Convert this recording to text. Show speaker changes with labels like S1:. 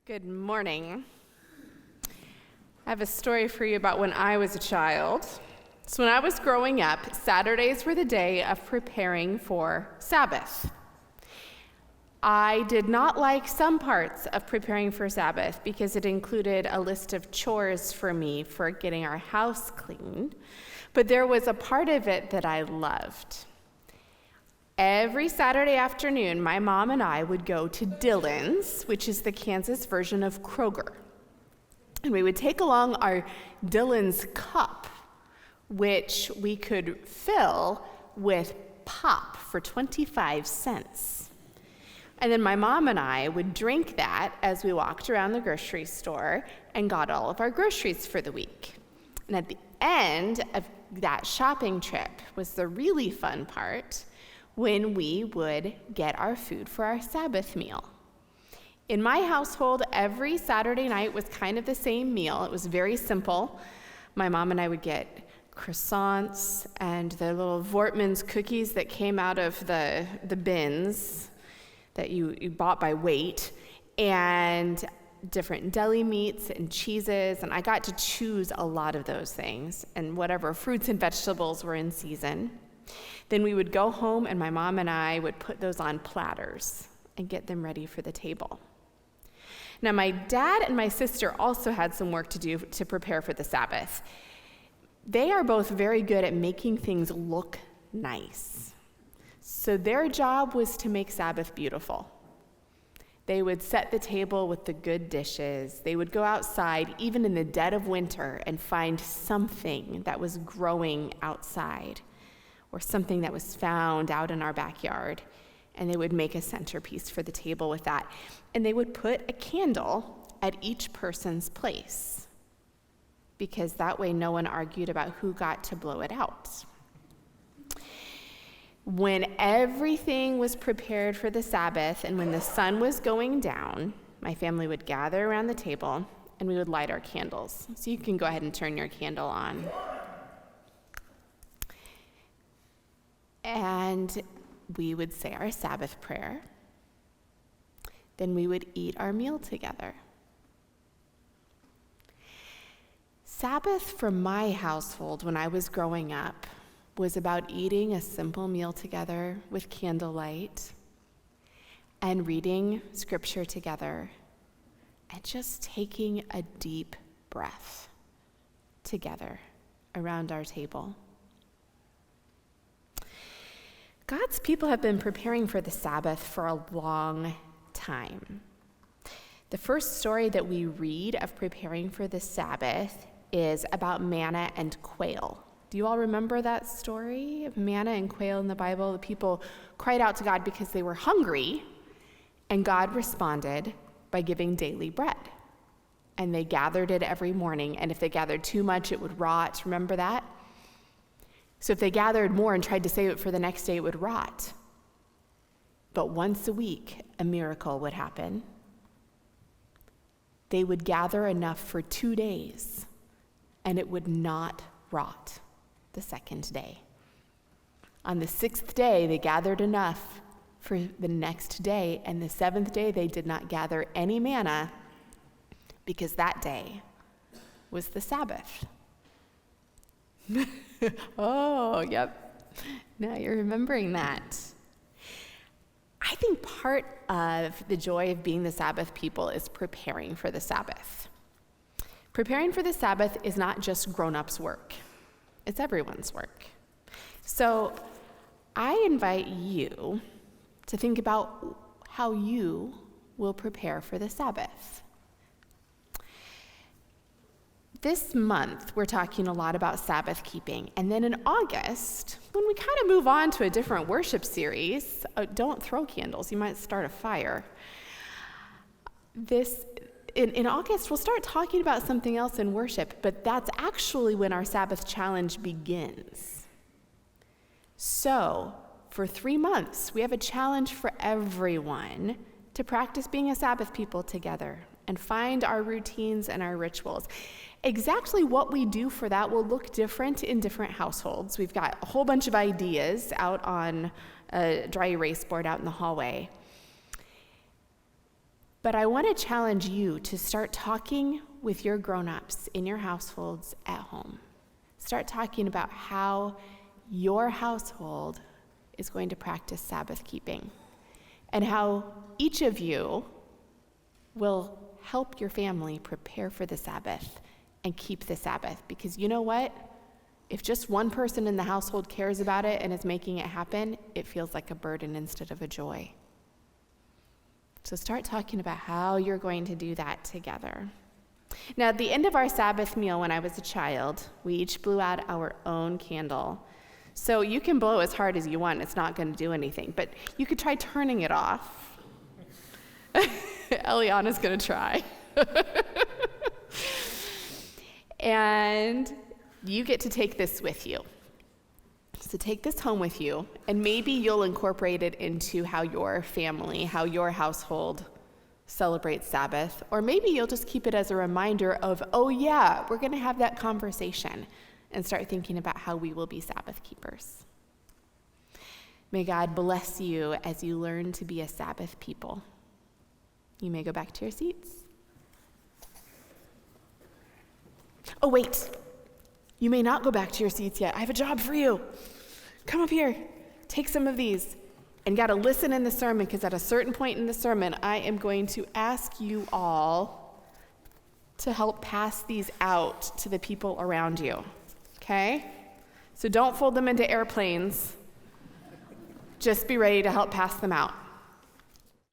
S1: Good morning. I have a story for you about when I was a child. So when I was growing up, Saturdays were the day of preparing for Sabbath. I did not like some parts of preparing for Sabbath because it included a list of chores for me for getting our house clean, but there was a part of it that I loved. Every Saturday afternoon, my mom and I would go to Dillon's, which is the Kansas version of Kroger. And we would take along our Dillon's cup, which we could fill with pop for 25 cents. And then my mom and I would drink that as we walked around the grocery store and got all of our groceries for the week. And at the end of that shopping trip was the really fun part, when we would get our food for our Sabbath meal. In my household, every Saturday night was kind of the same meal. It was very simple. My mom and I would get croissants and the little Vortman's cookies that came out of the bins that you bought by weight, and different deli meats and cheeses, and I got to choose a lot of those things, and whatever fruits and vegetables were in season. Then we would go home, and my mom and I would put those on platters and get them ready for the table. Now, my dad and my sister also had some work to do to prepare for the Sabbath. They are both very good at making things look nice. So their job was to make Sabbath beautiful. They would set the table with the good dishes. They would go outside, even in the dead of winter, and find something that was growing outside, or something that was found out in our backyard, and they would make a centerpiece for the table with that. And they would put a candle at each person's place, because that way no one argued about who got to blow it out. When everything was prepared for the Sabbath, and when the sun was going down, my family would gather around the table, and we would light our candles. So you can go ahead and turn your candle on. And we would say our Sabbath prayer. Then we would eat our meal together. Sabbath for my household when I was growing up was about eating a simple meal together with candlelight and reading scripture together and just taking a deep breath together around our table. God's people have been preparing for the Sabbath for a long time. The first story that we read of preparing for the Sabbath is about manna and quail. Do you all remember that story of manna and quail in the Bible? The people cried out to God because they were hungry, and God responded by giving daily bread. And they gathered it every morning, and if they gathered too much, it would rot. Remember that? So if they gathered more and tried to save it for the next day, it would rot. But once a week, a miracle would happen. They would gather enough for 2 days, and it would not rot the second day. On the 6th day, they gathered enough for the next day, and the 7th day, they did not gather any manna because that day was the Sabbath. Oh, yep. Now you're remembering that. I think part of the joy of being the Sabbath people is preparing for the Sabbath. Preparing for the Sabbath is not just grown-ups' work. It's everyone's work. So I invite you to think about how you will prepare for the Sabbath. This month, we're talking a lot about Sabbath keeping. And then in August, when we kind of move on to a different worship series, don't throw candles, you might start a fire. In August, we'll start talking about something else in worship, but that's actually when our Sabbath challenge begins. So, for 3 months, we have a challenge for everyone to practice being a Sabbath people together and find our routines and our rituals. Exactly what we do for that will look different in different households. We've got a whole bunch of ideas out on a dry erase board out in the hallway. But I want to challenge you to start talking with your grown-ups in your households at home. Start talking about how your household is going to practice Sabbath keeping and how each of you will help your family prepare for the Sabbath and keep the Sabbath. Because you know what? If just one person in the household cares about it and is making it happen, it feels like a burden instead of a joy. So start talking about how you're going to do that together. Now, at the end of our Sabbath meal when I was a child, we each blew out our own candle. So you can blow as hard as you want. It's not going to do anything. But you could try turning it off. Eliana's going to try. And you get to take this with you. So take this home with you, and maybe you'll incorporate it into how your family, how your household celebrates Sabbath. Or maybe you'll just keep it as a reminder of, oh yeah, we're going to have that conversation, and start thinking about how we will be Sabbath keepers. May God bless you as you learn to be a Sabbath people. You may go back to your seats. Oh, wait. You may not go back to your seats yet. I have a job for you. Come up here. Take some of these. And got to listen in the sermon, because at a certain point in the sermon, I am going to ask you all to help pass these out to the people around you. Okay? So don't fold them into airplanes. Just be ready to help pass them out.